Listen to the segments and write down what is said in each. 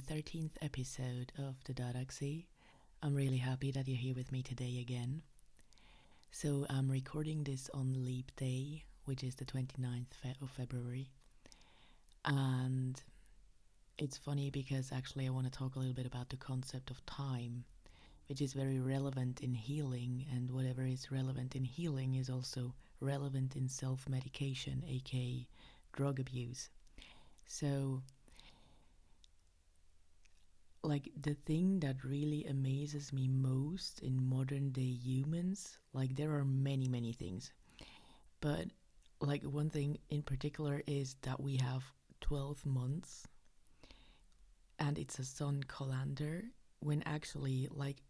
13th episode of the Dadaxy. I'm really happy that you're here with me today again. So, I'm recording this on Leap Day, which is the 29th of February. And it's funny because actually I want to talk a little bit about the concept of time, which is very relevant in healing, and whatever is relevant in healing is also relevant in self-medication, aka drug abuse. So, like, the thing that really amazes me most in modern day humans, like, there are many things, but like one thing in particular is that we have 12 months and it's a sun calendar, when actually, like,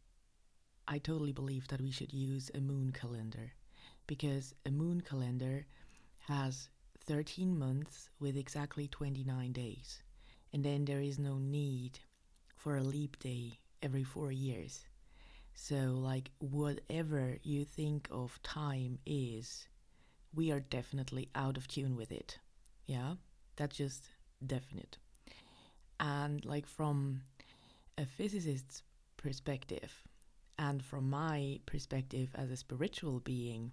I totally believe that we should use a moon calendar, because a moon calendar has 13 months with exactly 29 days, and then there is no need for a leap day every 4 years. So, like, whatever you think of time is, we are definitely out of tune with it. Yeah, that's just definite. And, like, from a physicist's perspective, and from my perspective as a spiritual being,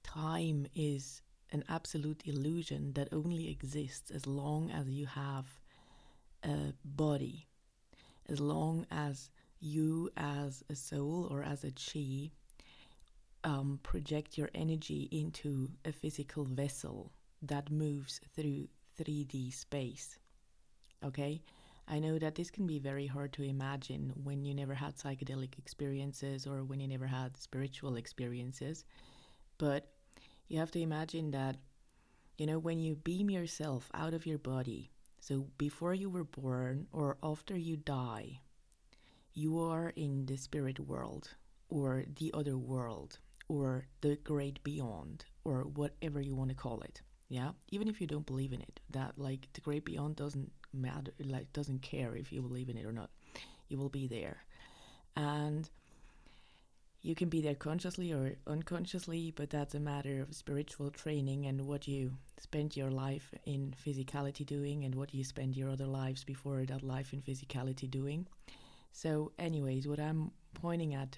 time is an absolute illusion that only exists as long as you have a body, as long as you as a soul or as a chi project your energy into a physical vessel that moves through 3D space. Okay? I know that this can be very hard to imagine when you never had psychedelic experiences or when you never had spiritual experiences, but you have to imagine that, when you beam yourself out of your body, so before you were born or after you die, you are in the spirit world or the other world or the great beyond or whatever you want to call it. Yeah, even if you don't believe in it, that, like, the great beyond doesn't matter, like, doesn't care if you believe in it or not. You will be there, and you can be there consciously or unconsciously, but that's a matter of spiritual training and what you spend your life in physicality doing and what you spend your other lives before that life in physicality doing. So anyways, what I'm pointing at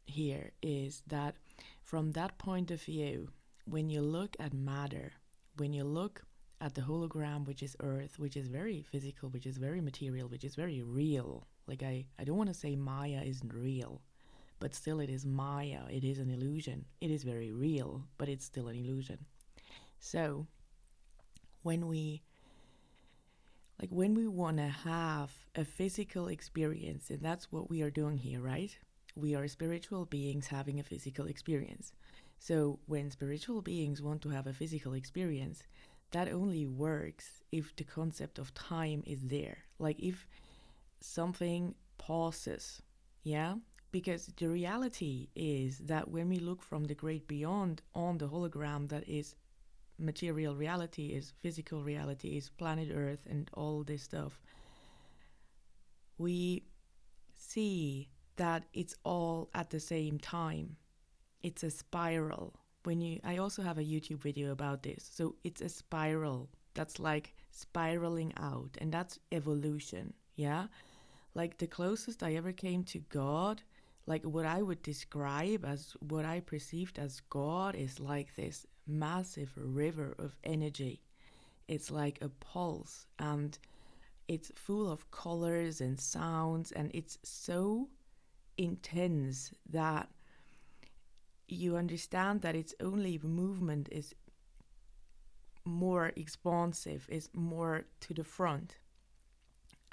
here is that from that point of view, when you look at matter, when you look at the hologram, which is Earth, which is very physical, which is very material, which is very real, like, I don't want to say Maya isn't real, but still it is Maya, it is an illusion. It is very real, but it's still an illusion. So when we want to have a physical experience, and that's what we are doing here, right? We are spiritual beings having a physical experience. So when spiritual beings want to have a physical experience, that only works if the concept of time is there. Like, if something pauses, yeah? Because the reality is that when we look from the great beyond on the hologram that is material reality, is physical reality, is planet Earth and all this stuff, we see that it's all at the same time. It's a spiral. I also have a YouTube video about this. So it's a spiral that's like spiraling out, and that's evolution. Yeah, like, the closest I ever came to God, like what I would describe as what I perceived as God, is like this massive river of energy. It's like a pulse, and it's full of colors and sounds, and it's so intense that you understand that its only movement is more expansive, is more to the front.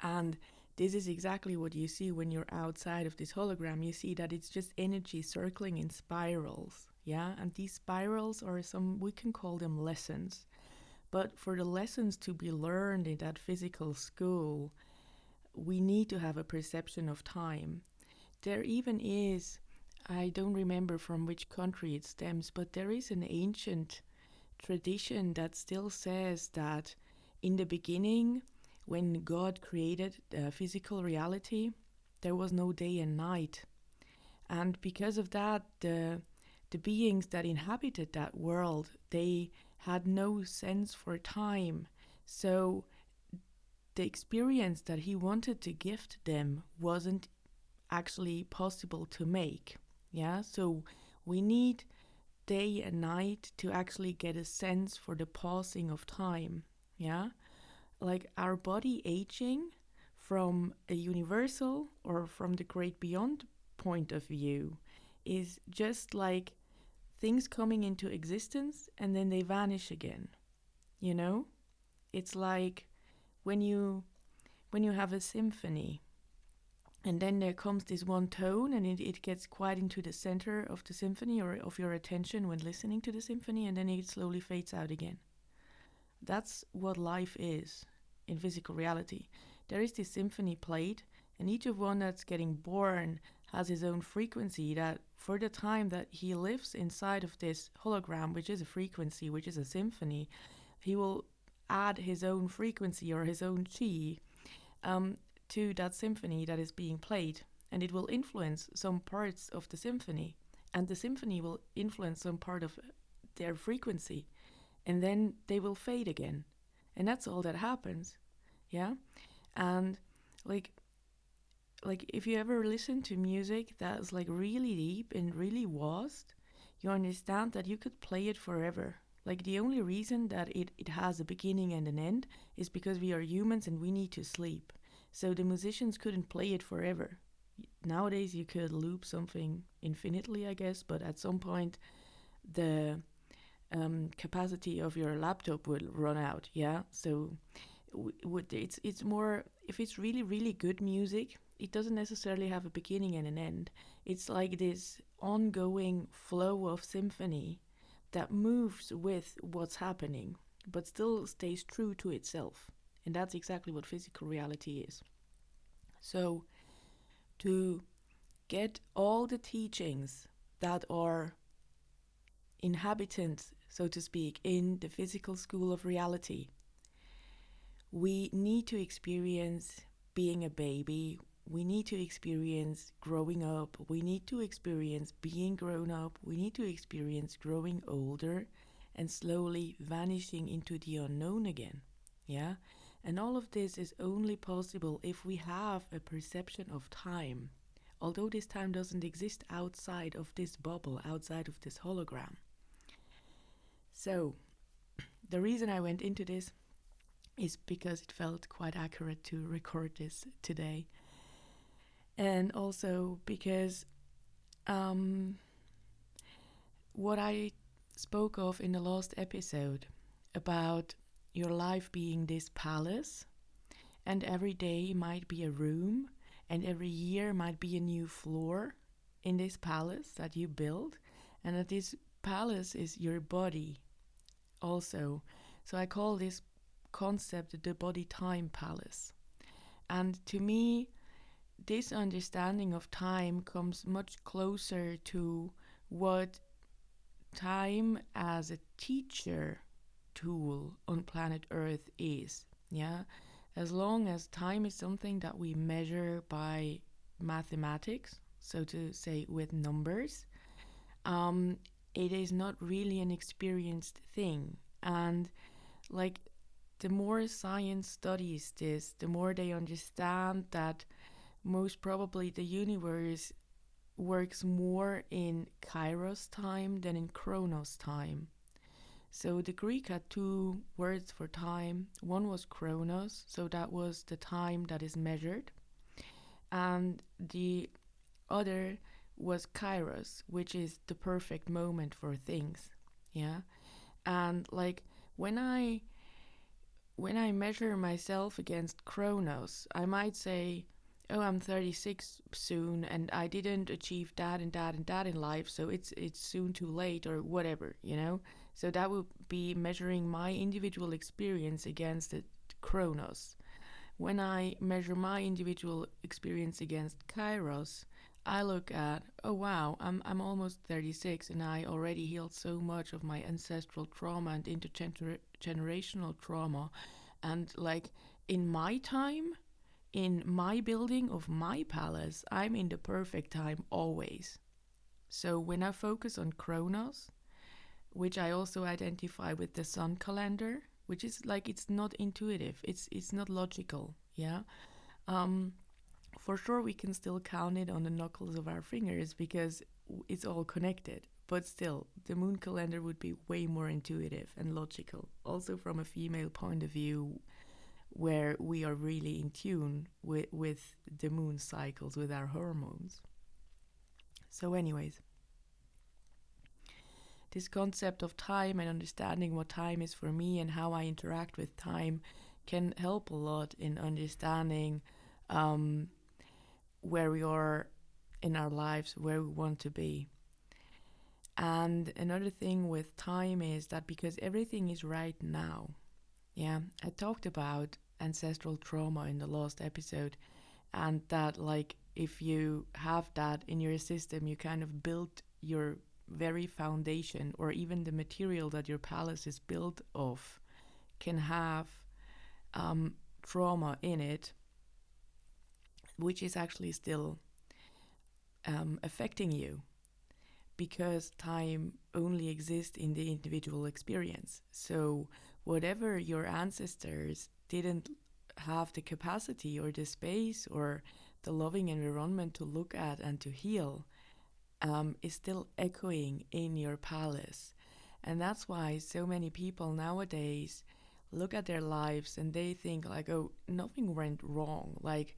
And this is exactly what you see when you're outside of this hologram. You see that it's just energy circling in spirals. Yeah, and these spirals are we can call them lessons. But for the lessons to be learned in that physical school, we need to have a perception of time. There even is, I don't remember from which country it stems, but there is an ancient tradition that still says that in the beginning, when God created physical reality, there was no day and night. And because of that, the beings that inhabited that world, they had no sense for time. So the experience that he wanted to gift them wasn't actually possible to make. Yeah, so we need day and night to actually get a sense for the passing of time. Yeah, like our body aging from a universal or from the great beyond point of view is just like things coming into existence and then they vanish again. You know, it's like when you have a symphony and then there comes this one tone and it gets quite into the center of the symphony or of your attention when listening to the symphony, and then it slowly fades out again. That's what life is in physical reality. There is this symphony played, and each of one that's getting born has his own frequency that for the time that he lives inside of this hologram, which is a frequency, which is a symphony, he will add his own frequency or his own chi to that symphony that is being played, and it will influence some parts of the symphony, and the symphony will influence some part of their frequency, and then they will fade again, and that's all that happens. Yeah, and like if you ever listen to music that's like really deep and really vast, you understand that you could play it forever. Like the only reason that it has a beginning and an end is because we are humans and we need to sleep. So the musicians couldn't play it forever. Nowadays you could loop something infinitely, I guess, but at some point the capacity of your laptop will run out. Yeah, so it's more, if it's really really good music, it doesn't necessarily have a beginning and an end. It's like this ongoing flow of symphony that moves with what's happening but still stays true to itself. And that's exactly what physical reality is. So to get all the teachings that are inhabitant, so to speak, in the physical school of reality, we need to experience being a baby. We need to experience growing up. We need to experience being grown up. We need to experience growing older and slowly vanishing into the unknown again. Yeah? And all of this is only possible if we have a perception of time. Although this time doesn't exist outside of this bubble, outside of this hologram. So, the reason I went into this is because it felt quite accurate to record this today. And also because what I spoke of in the last episode about your life being this palace, and every day might be a room, and every year might be a new floor in this palace that you build, and that this palace is your body also. So I call this concept the body time palace. And to me, this understanding of time comes much closer to what time as a teacher tool on planet Earth is. Yeah, as long as time is something that we measure by mathematics, so to say with numbers, it is not really an experienced thing. And like the more science studies this, the more they understand that most probably the universe works more in kairos time than in chronos time. So the Greek had two words for time. One was chronos, so that was the time that is measured, and the other was kairos, which is the perfect moment for things. Yeah, and like when I measure myself against chronos, I might say, oh, I'm 36 soon and I didn't achieve that and that and that in life, so it's soon too late or whatever, you know? So that would be measuring my individual experience against the chronos. When I measure my individual experience against kairos, I look at, oh wow, I'm almost 36 and I already healed so much of my ancestral trauma and intergenerational trauma. And like in my time, in my building of my palace, I'm in the perfect time always. So when I focus on chronos, which I also identify with the sun calendar, which is like it's not intuitive. It's not logical. Yeah. Um, for sure, we can still count it on the knuckles of our fingers because it's all connected. But still, the moon calendar would be way more intuitive and logical. Also, from a female point of view, where we are really in tune with the moon cycles, with our hormones. So, anyways, this concept of time and understanding what time is for me and how I interact with time can help a lot in understanding um, where we are in our lives, where we want to be. And another thing with time is that because everything is right now, yeah, I talked about ancestral trauma in the last episode, and that, like, if you have that in your system, you kind of build your very foundation, or even the material that your palace is built of can have trauma in it, which is actually still affecting you because time only exists in the individual experience. So, whatever your ancestors didn't have the capacity or the space or the loving environment to look at and to heal, is still echoing in your palace. And that's why so many people nowadays look at their lives and they think, like, oh, nothing went wrong. Like,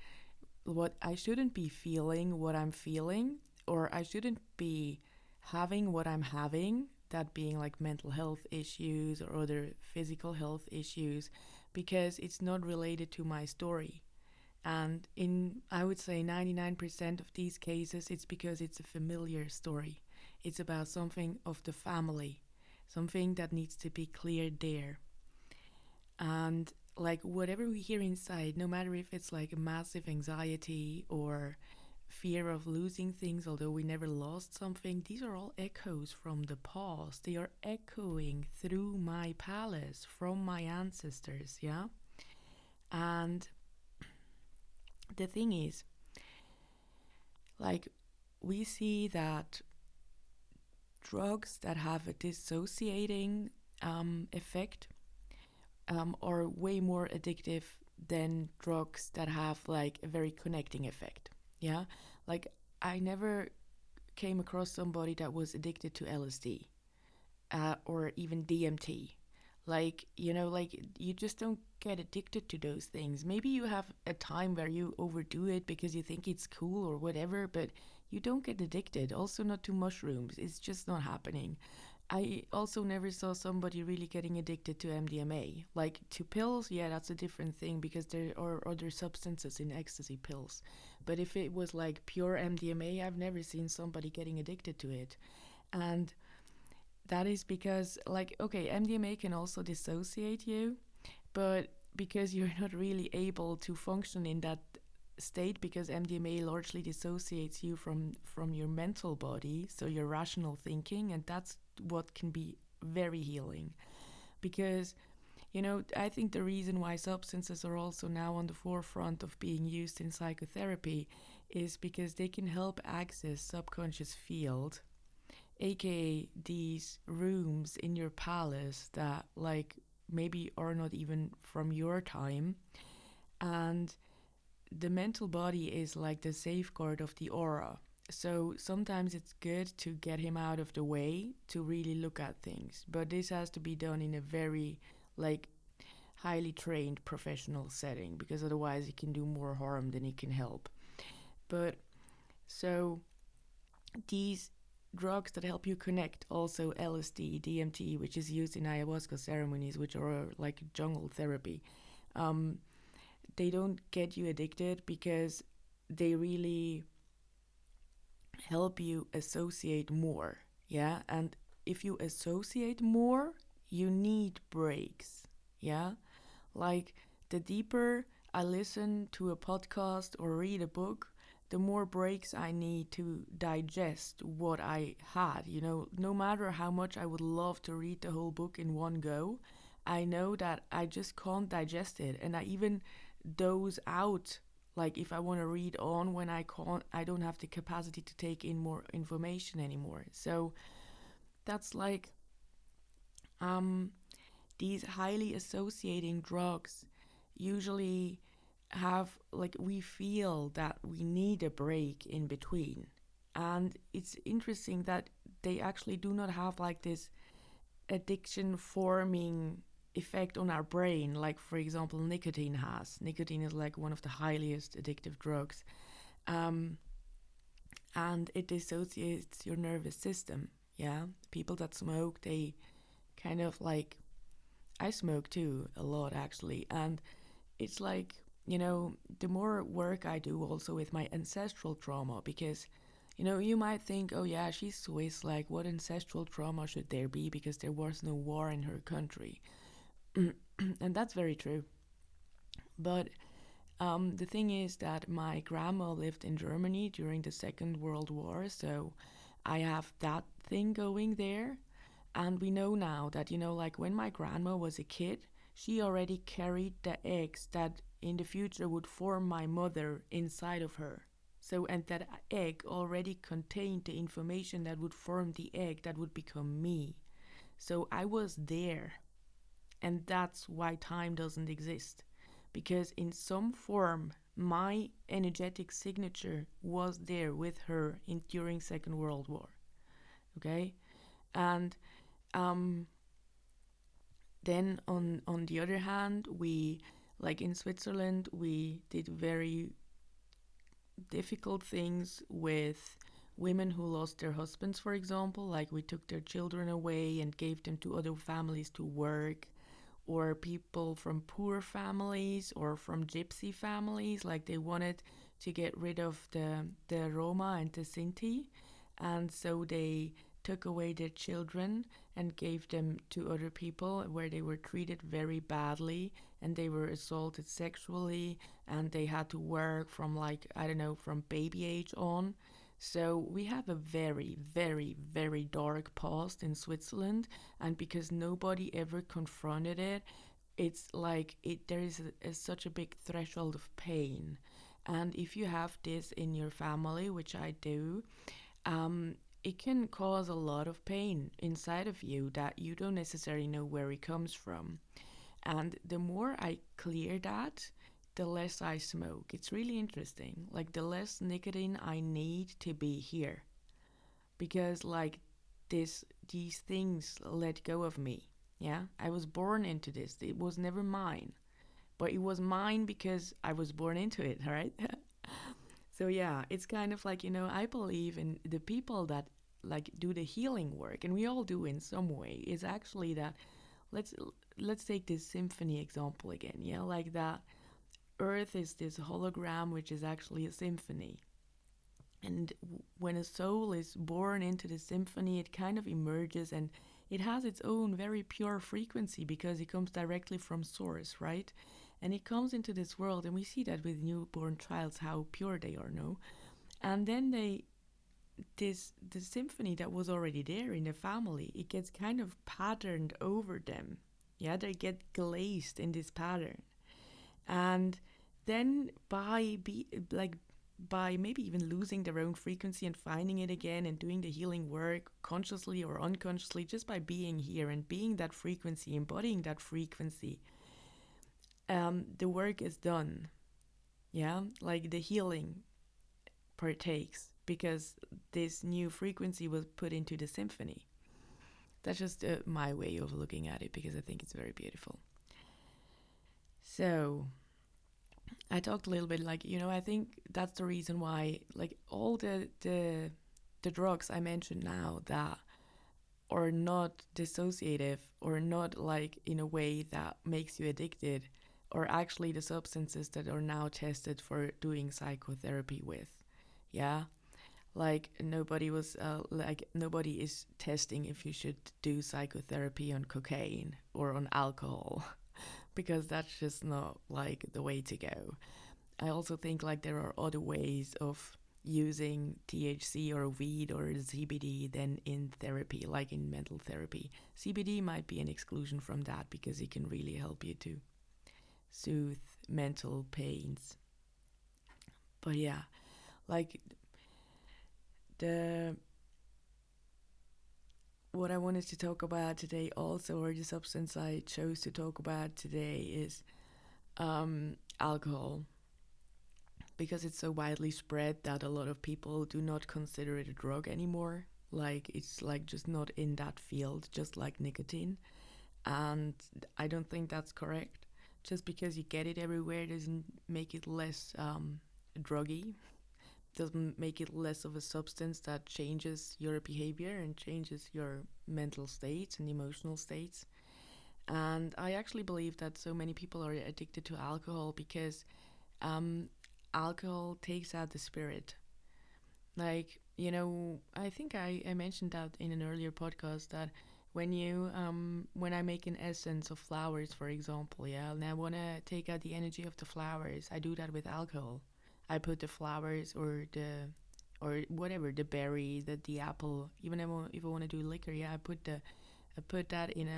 what I shouldn't be feeling what I'm feeling, or I shouldn't be having what I'm having, that being like mental health issues or other physical health issues, because it's not related to my story. And in, I would say, 99% of these cases, it's because it's a familiar story. It's about something of the family, something that needs to be cleared there. And like whatever we hear inside, no matter if it's like a massive anxiety or fear of losing things, although we never lost something, these are all echoes from the past. They are echoing through my palace from my ancestors, yeah? And the thing is, like, we see that drugs that have a dissociating effect are way more addictive than drugs that have like a very connecting effect. Yeah, like I never came across somebody that was addicted to LSD or even DMT. Like, you know, like you just don't get addicted to those things. Maybe you have a time where you overdo it because you think it's cool or whatever, but you don't get addicted. Also, not to mushrooms. It's just not happening. I also never saw somebody really getting addicted to MDMA. Like to pills, yeah, that's a different thing because there are other substances in ecstasy pills. But if it was like pure MDMA, I've never seen somebody getting addicted to it. And that is because, like, okay, MDMA can also dissociate you, but because you're not really able to function in that state, because MDMA largely dissociates you from your mental body, so your rational thinking, and that's what can be very healing. Because, you know, I think the reason why substances are also now on the forefront of being used in psychotherapy is because they can help access subconscious field, aka these rooms in your palace that like maybe are not even from your time. And the mental body is like the safeguard of the aura. So sometimes it's good to get him out of the way to really look at things. But this has to be done in a very like highly trained professional setting, because otherwise it can do more harm than it can help. But so these drugs that help you connect, also LSD, DMT, which is used in ayahuasca ceremonies, which are like jungle therapy, um, they don't get you addicted because they really help you associate more. Yeah. And if you associate more, you need breaks. Yeah. Like the deeper I listen to a podcast or read a book, the more breaks I need to digest what I had. You know, no matter how much I would love to read the whole book in one go, I know that I just can't digest it. And I even doze out. Like if I want to read on when I don't have the capacity to take in more information anymore. So that's like, um, these highly associating drugs usually have, like, we feel that we need a break in between. And it's interesting that they actually do not have like this addiction forming effect on our brain, like for example nicotine has. Nicotine is like one of the highest addictive drugs, um, and it dissociates your nervous system. Yeah, people that smoke, they kind of like, I smoke too a lot actually, and it's like, the more work I do also with my ancestral trauma, because you might think, oh yeah, she's Swiss, like what ancestral trauma should there be because there was no war in her country. And that's very true. But the thing is that my grandma lived in Germany during the Second World War, so I have that thing going there. And we know now that, like when my grandma was a kid, she already carried the eggs that in the future would form my mother inside of her. So, and that egg already contained the information that would form the egg that would become me. So I was there. And that's why time doesn't exist. Because in some form, my energetic signature was there with her during Second World War. Okay? And um, then on the other hand, we, like in Switzerland, we did very difficult things with women who lost their husbands, for example. Like we took their children away and gave them to other families to work, or people from poor families or from gypsy families, like they wanted to get rid of the Roma and the Sinti, and so they took away their children and gave them to other people where they were treated very badly and they were assaulted sexually and they had to work from, like, I don't know, from baby age on. So we have a very, very, very dark past in Switzerland, and because nobody ever confronted it, it's like there is such a big threshold of pain. And if you have this in your family, which I do, um, it can cause a lot of pain inside of you that you don't necessarily know where it comes from. And the more I clear that, the less I smoke. It's really interesting. Like the less nicotine I need to be here. Because like these things let go of me. Yeah? I was born into this. It was never mine. But it was mine because I was born into it, right? So yeah, it's kind of like, I believe in the people that like do the healing work, and we all do in some way. Is actually that, let's let's take this symphony example again. Yeah, like that Earth is this hologram which is actually a symphony. And when a soul is born into the symphony, it kind of emerges and it has its own very pure frequency because it comes directly from source, right? And it comes into this world, and we see that with newborn childs how pure they are, no? And then the symphony that was already there in the family, it gets kind of patterned over them. Yeah, they get glazed in this pattern. And then by maybe even losing their own frequency and finding it again and doing the healing work consciously or unconsciously, just by being here and being that frequency, embodying that frequency, the work is done. Yeah, like the healing partakes because this new frequency was put into the symphony. That's just my way of looking at it because I think it's very beautiful. So I talked a little bit, like, I think that's the reason why, like, all the drugs I mentioned now that are not dissociative or not like in a way that makes you addicted are actually the substances that are now tested for doing psychotherapy with. Yeah, like nobody is testing if you should do psychotherapy on cocaine or on alcohol because that's just not like the way to go. I also think like there are other ways of using THC or weed or CBD than in therapy, like in mental therapy. CBD might be an exclusion from that because it can really help you to soothe mental pains. But yeah, like the what I wanted to talk about today also, or the substance I chose to talk about today, is alcohol, because it's so widely spread that a lot of people do not consider it a drug anymore. Like it's like just not in that field, just like nicotine. And I don't think that's correct. Just because you get it everywhere doesn't make it less druggy, doesn't make it less of a substance that changes your behavior and changes your mental states and emotional states. And I actually believe that so many people are addicted to alcohol because um, alcohol takes out the spirit. Like, I think I mentioned that in an earlier podcast that when I make an essence of flowers, for example, yeah, and I want to take out the energy of the flowers, I do that with alcohol. I put the flowers or whatever, the berry, the apple, even if I want to do liquor, yeah, I put that in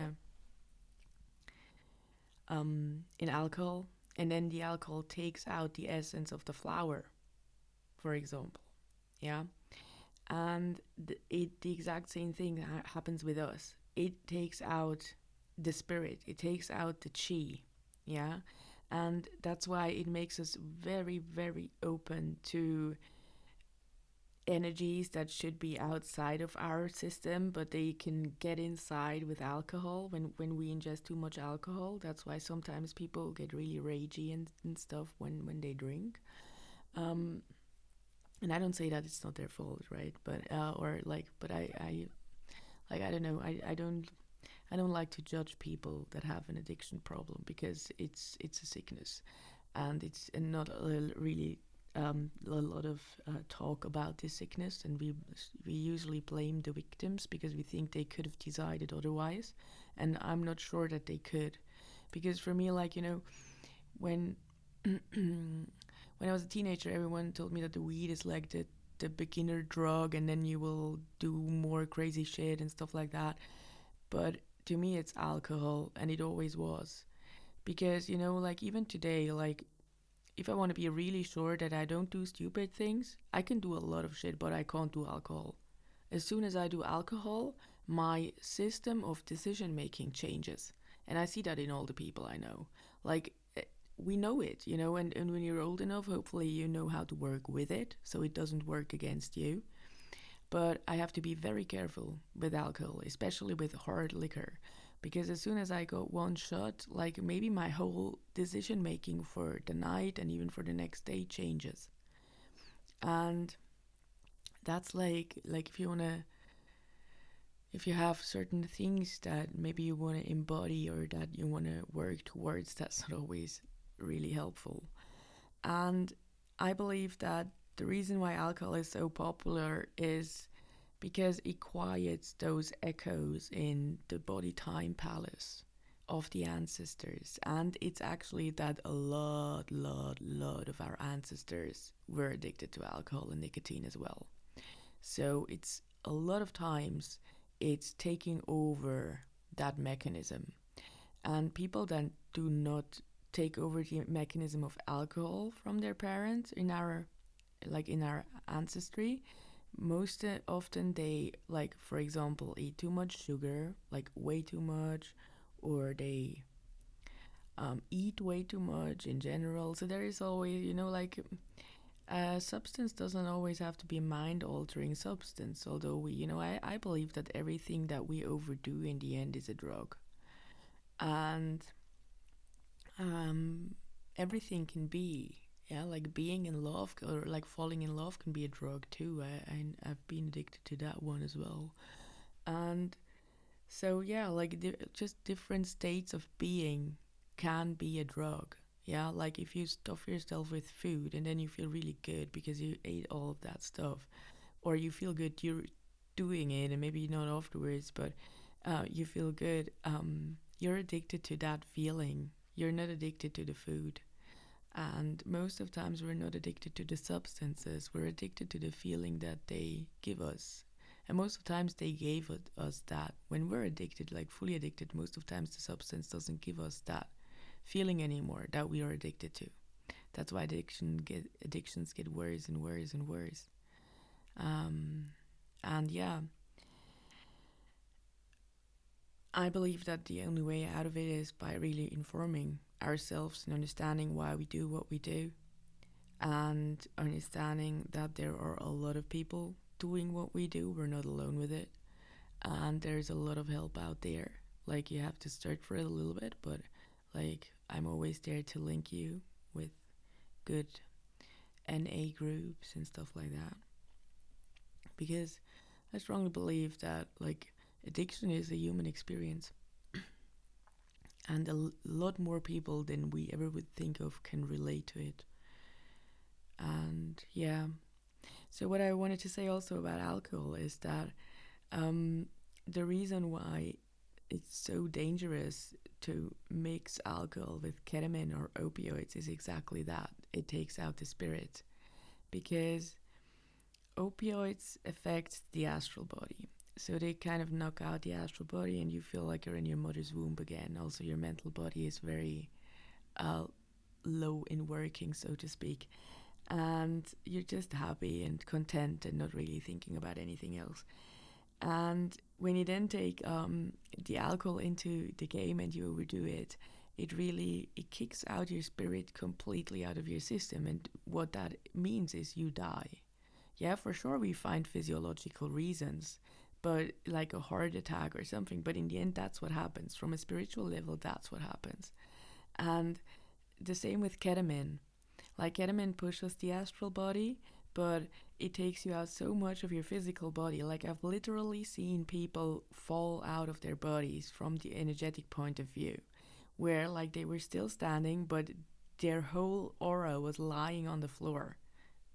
alcohol, and then the alcohol takes out the essence of the flower, for example, yeah. And the exact same thing happens with us. It takes out the spirit, it takes out the chi, yeah. And that's why it makes us very, very open to energies that should be outside of our system, but they can get inside with alcohol when we ingest too much alcohol. That's why sometimes people get really ragey and stuff when they drink. um and I don't say that it's not their fault, right? But or like, but I like, I don't know, I don't like to judge people that have an addiction problem, because it's a sickness, and it's not really a lot of talk about this sickness, and we usually blame the victims because we think they could have decided otherwise, and I'm not sure that they could, because for me, like, when when I was a teenager, everyone told me that the weed is like the beginner drug, and then you will do more crazy shit and stuff like that. But to me, it's alcohol, and it always was. Because, like, even today, like, if I want to be really sure that I don't do stupid things, I can do a lot of shit, but I can't do alcohol. As soon as I do alcohol, my system of decision making changes. And I see that in all the people I know. Like, we know it, and when you're old enough, hopefully you know how to work with it so it doesn't work against you. But I have to be very careful with alcohol, especially with hard liquor, because as soon as I go one shot, like, maybe my whole decision making for the night and even for the next day changes. And that's like if you have certain things that maybe you want to embody or that you want to work towards, that's not always really helpful. And I believe that the reason why alcohol is so popular is because it quiets those echoes in the body time palace of the ancestors. And it's actually that a lot of our ancestors were addicted to alcohol and nicotine as well. So it's a lot of times it's taking over that mechanism. And people that do not take over the mechanism of alcohol from their parents in our ancestry, most often they, like, for example, eat too much sugar, like way too much, or they eat way too much in general. So there is always, like, substance doesn't always have to be mind altering substance, although I believe that everything that we overdo in the end is a drug. And um, everything can be, yeah, like being in love or like falling in love can be a drug too. I've been addicted to that one as well. And so, yeah, like just different states of being can be a drug. Yeah, like if you stuff yourself with food and then you feel really good because you ate all of that stuff, or you feel good you're doing it, and maybe not afterwards, but you feel good. You're addicted to that feeling. You're not addicted to the food. And most of times we're not addicted to the substances. We're addicted to the feeling that they give us. And most of the times they gave us that. When we're addicted, like fully addicted, most of the times the substance doesn't give us that feeling anymore that we are addicted to. That's why addictions get worse and worse and worse. Um, and yeah, I believe that the only way out of it is by really informing ourselves and understanding why we do what we do, and understanding that there are a lot of people doing what we do. We're not alone with it. And there's a lot of help out there. Like, you have to search for it a little bit, but like, I'm always there to link you with good NA groups and stuff like that. Because I strongly believe that, like, addiction is a human experience, and a lot more people than we ever would think of can relate to it. And yeah, so what I wanted to say also about alcohol is that um, the reason why it's so dangerous to mix alcohol with ketamine or opioids is exactly that. It takes out the spirit, because opioids affect the astral body. So they kind of knock out the astral body, and you feel like you're in your mother's womb again. Also, your mental body is very uh, low in working, so to speak. And you're just happy and content and not really thinking about anything else. And when you then take the alcohol into the game and you overdo it, it kicks out your spirit completely out of your system. And what that means is you die. Yeah, for sure we find physiological reasons, but like a heart attack or something. But in the end, that's what happens. From a spiritual level, that's what happens. And the same with ketamine. Like, ketamine pushes the astral body, but it takes you out so much of your physical body. Like, I've literally seen people fall out of their bodies from the energetic point of view, where like they were still standing, but their whole aura was lying on the floor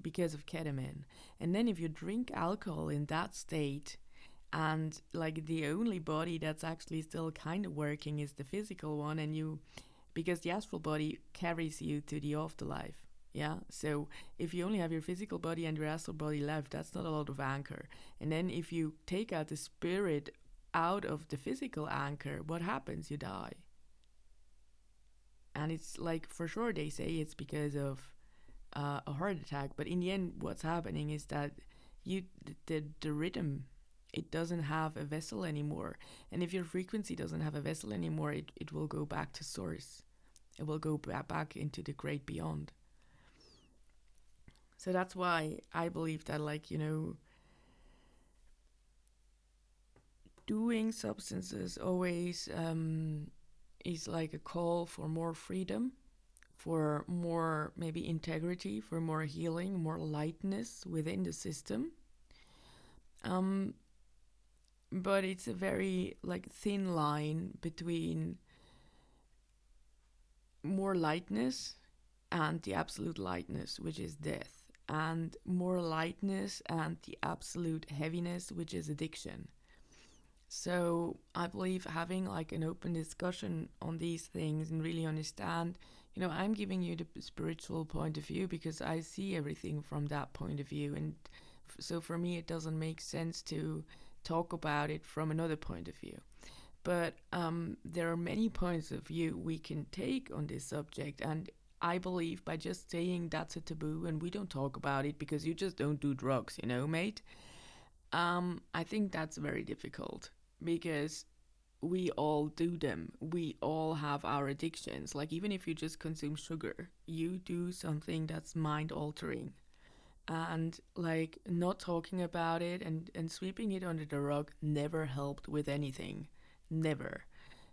because of ketamine. And then if you drink alcohol in that state, and like the only body that's actually still kind of working is the physical one, and you, because the astral body carries you to the afterlife. Yeah, so if you only have your physical body and your astral body left, that's not a lot of anchor. And then if you take out the spirit out of the physical anchor, what happens? You die. And it's like, for sure they say it's because of a heart attack, but in the end what's happening is that you the rhythm, it doesn't have a vessel anymore. And if your frequency doesn't have a vessel anymore, it will go back to source. It will go back into the great beyond. So that's why I believe that, like, doing substances always is like a call for more freedom, for more maybe integrity, for more healing, more lightness within the system. Um, but it's a very like thin line between more lightness and the absolute lightness, which is death, and more lightness and the absolute heaviness, which is addiction. So I believe having like an open discussion on these things and really understand, I'm giving you the spiritual point of view because I see everything from that point of view. And so for me, it doesn't make sense to talk about it from another point of view. But there are many points of view we can take on this subject. And I believe by just saying that's a taboo and we don't talk about it because you just don't do drugs, mate. I think that's very difficult because we all do them. We all have our addictions. Like, even if you just consume sugar, you do something that's mind altering. And like, not talking about it and sweeping it under the rug never helped with anything. Never.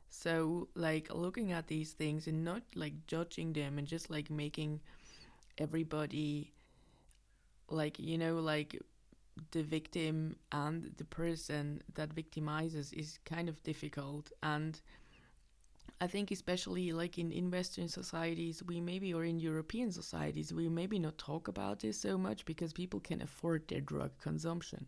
So, like, looking at these things and not like judging them and just like making everybody like, like the victim and the person that victimizes is kind of difficult. And I think especially like in Western societies, we maybe, or in European societies, we maybe not talk about this so much because people can afford their drug consumption.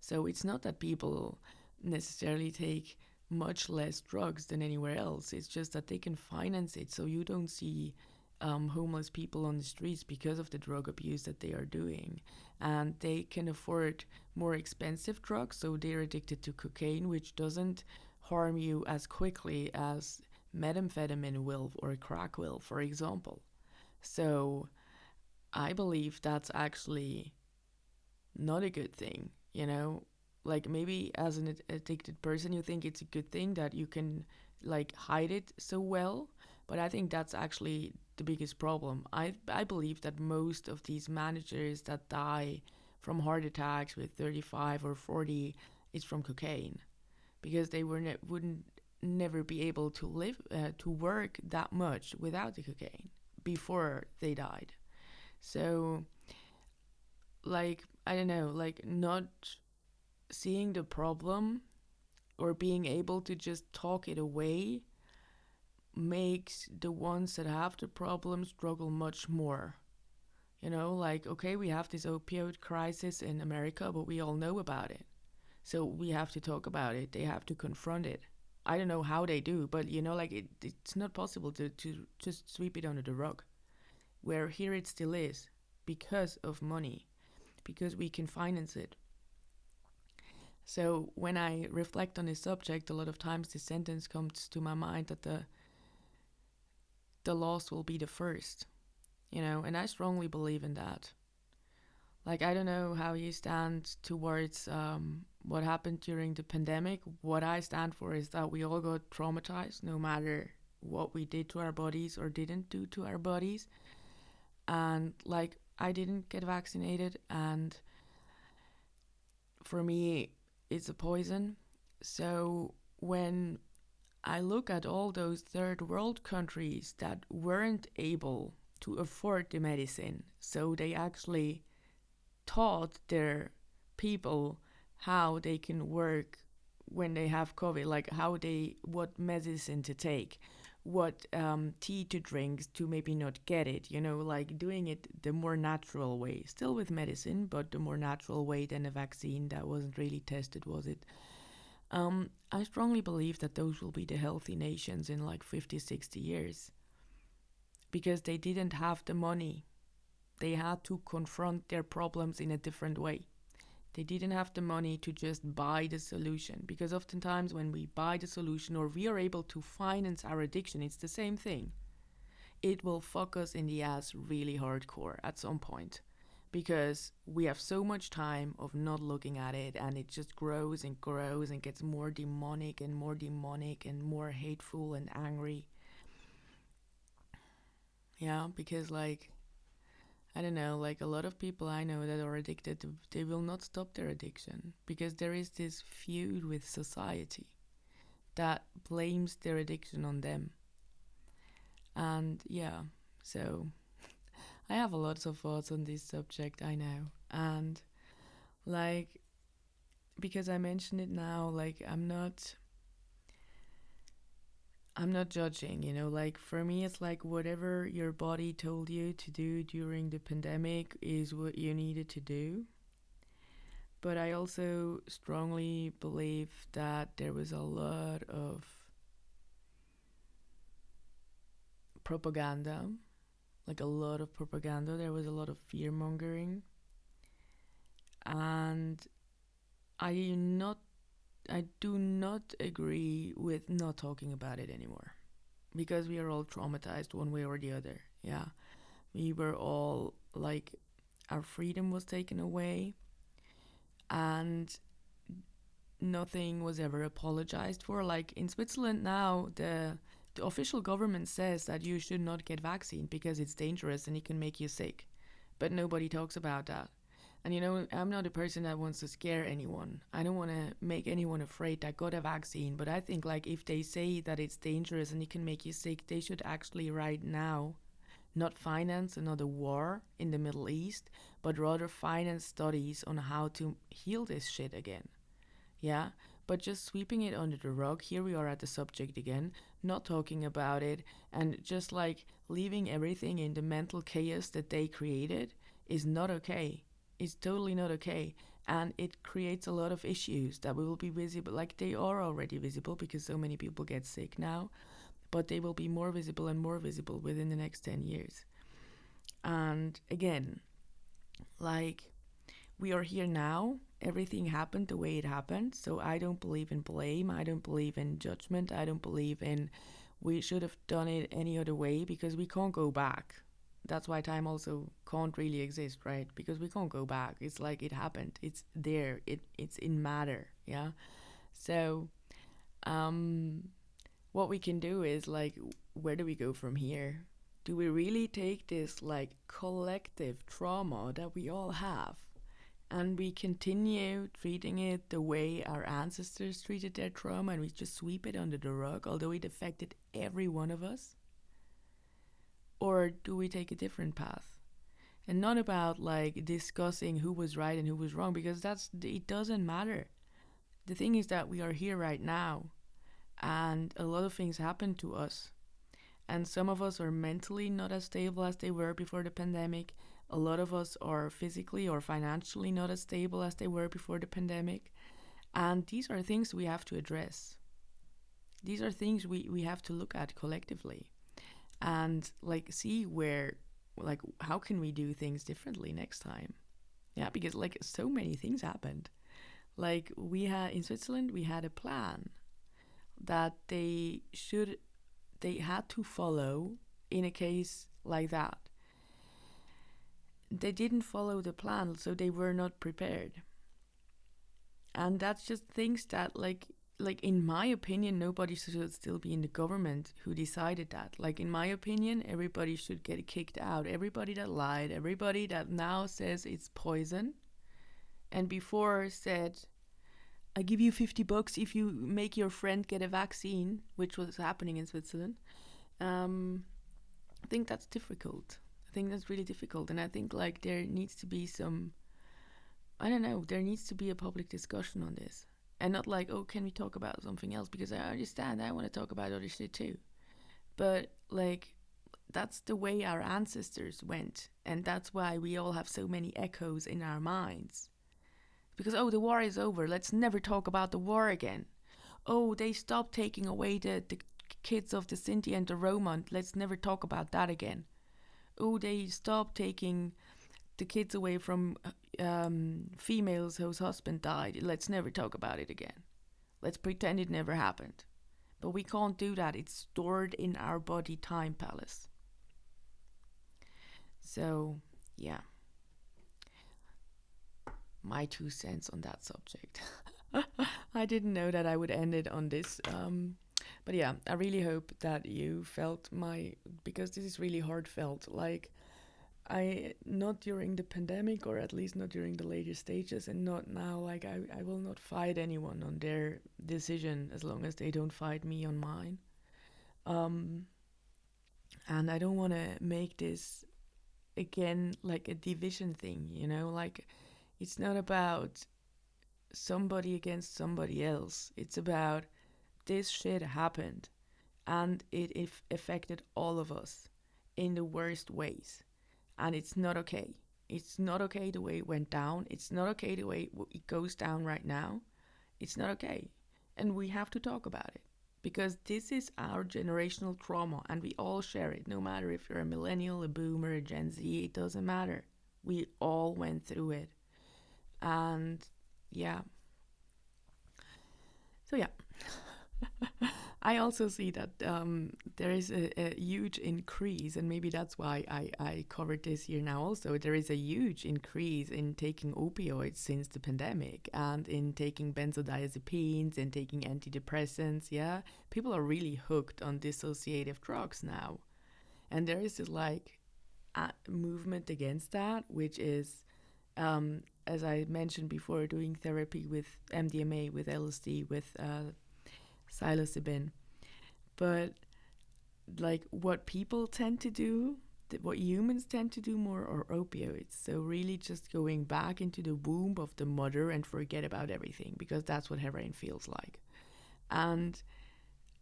So it's not that people necessarily take much less drugs than anywhere else. It's just that they can finance it. So you don't see homeless people on the streets because of the drug abuse that they are doing. And they can afford more expensive drugs. So they're addicted to cocaine, which doesn't harm you as quickly as methamphetamine will or crack will, for example. So I believe that's actually not a good thing, like maybe as an addicted person you think it's a good thing that you can like hide it so well, but I think that's actually the biggest problem. I believe that most of these managers that die from heart attacks with 35 or 40 is from cocaine, because they wouldn't never be able to live to work that much without the cocaine before they died. So like I don't know, like not seeing the problem or being able to just talk it away makes the ones that have the problem struggle much more. You know, like, okay, we have this opioid crisis in America, but we all know about it. So we have to talk about it. They have to confront it. I don't know how they do, but you know, like it's not possible to just sweep it under the rug. Where here it still is because of money, because we can finance it. So when I reflect on this subject, a lot of times this sentence comes to my mind that the lost will be the first, you know, and I strongly believe in that. Like, I don't know how you stand towards what happened during the pandemic. What I stand for is that we all got traumatized, no matter what we did to our bodies or didn't do to our bodies. And like, I didn't get vaccinated, and for me, it's a poison. So when I look at all those third world countries that weren't able to afford the medicine, so they actually taught their people how they can work when they have COVID, like what medicine to take, what tea to drink to maybe not get it, you know, like doing it the more natural way, still with medicine, but the more natural way than a vaccine that wasn't really tested, was it? I strongly believe that those will be the healthy nations in like 50, 60 years because they didn't have the money. They had to confront their problems in a different way. They didn't have the money to just buy the solution, because oftentimes when we buy the solution or we are able to finance our addiction, it's the same thing. It will fuck us in the ass really hardcore at some point, because we have so much time of not looking at it, and it just grows and grows and gets more demonic and more demonic and more hateful and angry. Yeah, because like I don't know, like a lot of people I know that are addicted, they will not stop their addiction because there is this feud with society that blames their addiction on them. And yeah, so I have a lot of thoughts on this subject, I know. And like, because I mentioned it now, like I'm not judging, you know, like for me it's like whatever your body told you to do during the pandemic is what you needed to do. But I also strongly believe that there was a lot of propaganda, like a lot of propaganda. There was a lot of fear mongering. And I not I do not agree with not talking about it anymore, because we are all traumatized one way or the other. Yeah. We were all like our freedom was taken away, and nothing was ever apologized for. Like in Switzerland now, the official government says that you should not get vaccine because it's dangerous and it can make you sick. But nobody talks about that. And you know, I'm not a person that wants to scare anyone. I don't want to make anyone afraid that got a vaccine, but I think like if they say that it's dangerous and it can make you sick, they should actually right now not finance another war in the Middle East, but rather finance studies on how to heal this shit again. Yeah, but just sweeping it under the rug, here we are at the subject again, not talking about it, and just like leaving everything in the mental chaos that they created is not okay. It's totally not okay. And it creates a lot of issues that will be visible, like they are already visible because so many people get sick now, but they will be more visible and more visible within the next 10 years. And again, like we are here now. Everything happened the way it happened. So I don't believe in blame. I don't believe in judgment. I don't believe in we should have done it any other way because we can't go back. that's why time also can't really exist, right? Because we can't go back. It's like it happened. It's there. It's in matter. Yeah. So um what we can do is like, where do we go from here? Do we really take this like collective trauma that we all have and we continue treating it the way our ancestors treated their trauma, and we just sweep it under the rug, although it affected every one of us? Or do we take a different path? And not about like discussing who was right and who was wrong, because it doesn't matter. The thing is that we are here right now, and a lot of things happen to us. And some of us are mentally not as stable as they were before the pandemic. A lot of us are physically or financially not as stable as they were before the pandemic. And these are things we have to address. These are things we have to look at collectively and like see where, like, how can we do things differently next time? Yeah, because like so many things happened. Like we had in Switzerland, we had a plan that they had to follow in a case like that. They didn't follow the plan, so they were not prepared. And that's just things that like in my opinion, nobody should still be in the government who decided that. Like in my opinion, everybody should get kicked out. Everybody that lied, everybody that now says it's poison and before said, I give you $50 if you make your friend get a vaccine, which was happening in Switzerland. I think that's difficult. I think that's really difficult. And I think like there needs to be some, I don't know, there needs to be a public discussion on this. And not like, oh, can we talk about something else? Because I understand I want to talk about other shit too. But like, that's the way our ancestors went. And that's why we all have so many echoes in our minds. Because, oh, the war is over. Let's never talk about the war again. Oh, they stopped taking away the kids of the Sinti and the Roma. Let's never talk about that again. Oh, they stopped taking the kids away from females whose husband died. Let's never talk about it again. Let's pretend it never happened. But we can't do that. It's stored in our body time palace. So, yeah. My 2 cents on that subject. I didn't know that I would end it on this. But yeah, I really hope that you felt because this is really heartfelt. Like, not during the pandemic, or at least not during the later stages, and not now. Like, I will not fight anyone on their decision as long as they don't fight me on mine. Um, and I don't want to make this again like a division thing, like it's not about somebody against somebody else. It's about this shit happened and it affected all of us in the worst ways. And it's not okay. It's not okay the way it went down. It's not okay the way it goes down right now. It's not okay. And we have to talk about it because this is our generational trauma and we all share it, no matter if you're a millennial, a boomer, a Gen Z, it doesn't matter. We all went through it. And yeah. So yeah. I also see that there is a huge increase, and maybe that's why I covered this here now also. There is a huge increase in taking opioids since the pandemic and in taking benzodiazepines and taking antidepressants. Yeah, people are really hooked on dissociative drugs now. And there is this like movement against that, which is, as I mentioned before, doing therapy with MDMA, with LSD, with psilocybin. But like what people tend to do, what humans tend to do more are opioids. So really just going back into the womb of the mother and forget about everything, because that's what heroin feels like. And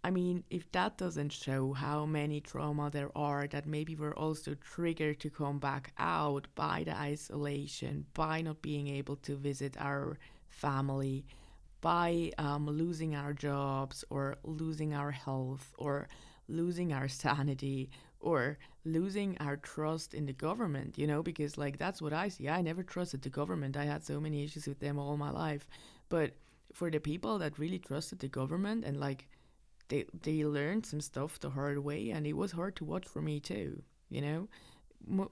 I mean, if that doesn't show how many trauma there are that maybe we're also triggered to come back out by the isolation, by not being able to visit our family, by losing our jobs or losing our health or losing our sanity or losing our trust in the government, because like that's what I see. I never trusted the government. I had so many issues with them all my life. But for the people that really trusted the government and like they learned some stuff the hard way, and it was hard to watch for me too,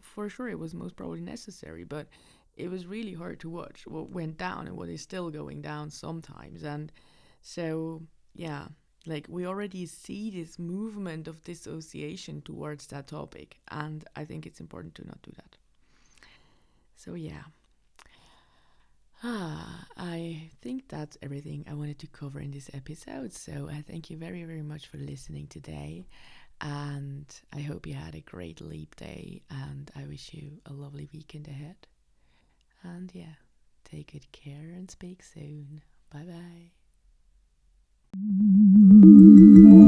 for sure it was most probably necessary, but it was really hard to watch what went down and what is still going down sometimes. And so, yeah, like we already see this movement of dissociation towards that topic, and I think it's important to not do that. So, yeah. I think that's everything I wanted to cover in this episode. So I thank you very, very much for listening today. And I hope you had a great leap day. And I wish you a lovely weekend ahead. And yeah, take good care and speak soon. Bye bye.